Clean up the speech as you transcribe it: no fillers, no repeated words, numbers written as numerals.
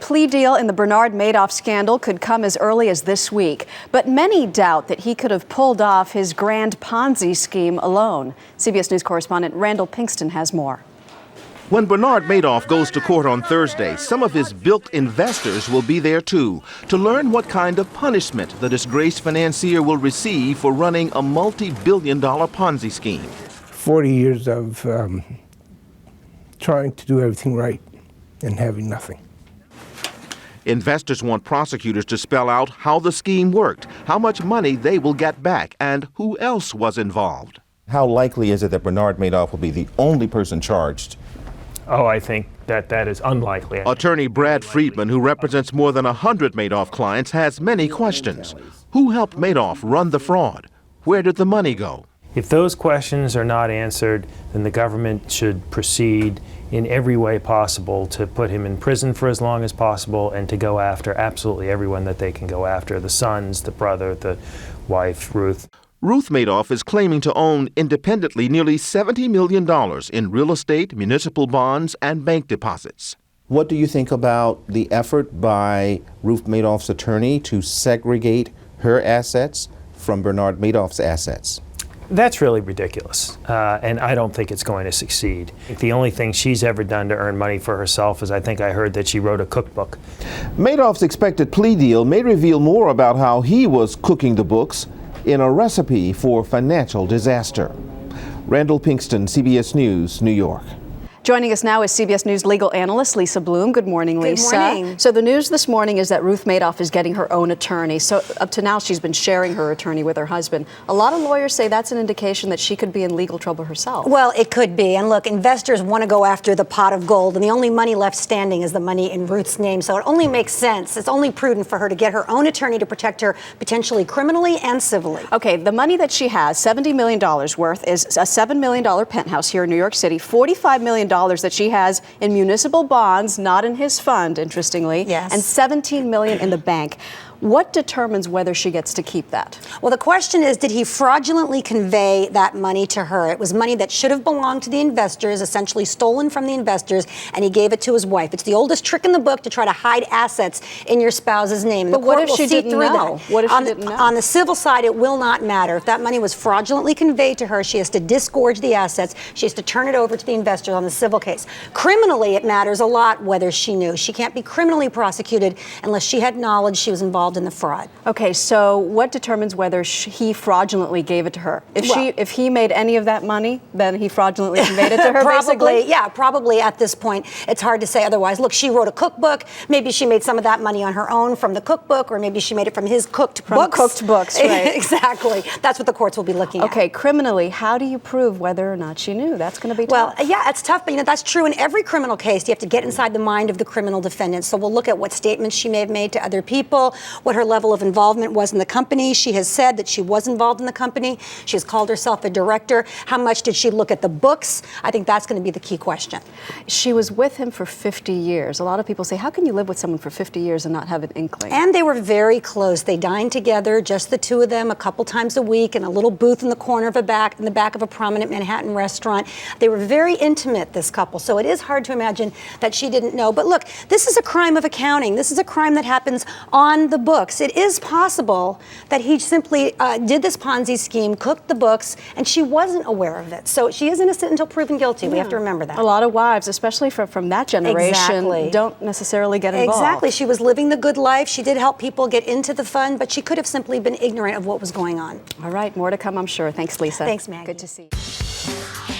plea deal in the Bernard Madoff scandal could come as early as this week, but many doubt that he could have pulled off his grand Ponzi scheme alone. CBS News correspondent Randall Pinkston has more. When Bernard Madoff goes to court on Thursday, some of his bilked investors will be there too to learn what kind of punishment the disgraced financier will receive for running a multi-billion-dollar Ponzi scheme. 40 years of trying to do everything right and having nothing. Investors want prosecutors to spell out how the scheme worked, how much money they will get back, and who else was involved. How likely is it that Bernard Madoff will be the only person charged? Oh, I think that is unlikely. Attorney Brad Friedman, who represents more than 100 Madoff clients, has many questions. Who helped Madoff run the fraud? Where did the money go? If those questions are not answered, then the government should proceed in every way possible to put him in prison for as long as possible and to go after absolutely everyone that they can go after, the sons, the brother, the wife, Ruth. Ruth Madoff is claiming to own independently nearly $70 million in real estate, municipal bonds, and bank deposits. What do you think about the effort by Ruth Madoff's attorney to segregate her assets from Bernard Madoff's assets? That's really ridiculous, and I don't think it's going to succeed. The only thing she's ever done to earn money for herself is I think I heard that she wrote a cookbook. Madoff's expected plea deal may reveal more about how he was cooking the books in a recipe for financial disaster. Randall Pinkston, CBS News, New York. Joining us now is CBS News legal analyst Lisa Bloom. Good morning, Lisa. Good morning. So the news this morning is that Ruth Madoff is getting her own attorney. So up to now, she's been sharing her attorney with her husband. A lot of lawyers say that's an indication that she could be in legal trouble herself. Well, it could be. And look, investors want to go after the pot of gold, and the only money left standing is the money in Ruth's name. So it only makes sense. It's only prudent for her to get her own attorney to protect her potentially criminally and civilly. Okay, the money that she has, $70 million worth, is a $7 million penthouse here in New York City, $45 million that she has in municipal bonds, not in his fund, interestingly, yes, and $17 million in the bank. What determines whether she gets to keep that? Well, the question is, did he fraudulently convey that money to her? It was money that should have belonged to the investors, essentially stolen from the investors, and he gave it to his wife. It's the oldest trick in the book to try to hide assets in your spouse's name. But what if she didn't know? What if she didn't know? On the civil side, it will not matter. If that money was fraudulently conveyed to her, she has to disgorge the assets. She has to turn it over to the investors on the civil case. Criminally, it matters a lot whether she knew. She can't be criminally prosecuted unless she had knowledge she was involved in the fraud. Okay, so what determines whether he fraudulently gave it to her? If he made any of that money, then he fraudulently conveyed it to her, probably, basically? Yeah, probably at this point. It's hard to say otherwise. Look, she wrote a cookbook. Maybe she made some of that money on her own from the cookbook, or maybe she made it from his cooked books, right? Exactly. That's what the courts will be looking at. Okay, criminally, how do you prove whether or not she knew? That's going to be tough. Well, yeah, it's tough, but that's true in every criminal case. You have to get inside the mind of the criminal defendant. So we'll look at what statements she may have made to other people, what her level of involvement was in the company. She has said that she was involved in the company. She has called herself a director. How much did she look at the books? I think that's going to be the key question. She was with him for 50 years. A lot of people say, how can you live with someone for 50 years and not have an inkling? And they were very close. They dined together, just the two of them, a couple times a week in a little booth in the corner of in the back of a prominent Manhattan restaurant. They were very intimate, this couple. So it is hard to imagine that she didn't know. But look, this is a crime of accounting. This is a crime that happens on the books. It is possible that he simply did this Ponzi scheme, cooked the books, and she wasn't aware of it. So she is innocent until proven guilty. Yeah. We have to remember that. A lot of wives, especially from that generation, exactly, don't necessarily get involved. Exactly. She was living the good life. She did help people get into the fund, but she could have simply been ignorant of what was going on. All right, more to come, I'm sure. Thanks, Lisa. Thanks, Maggie. Good to see you.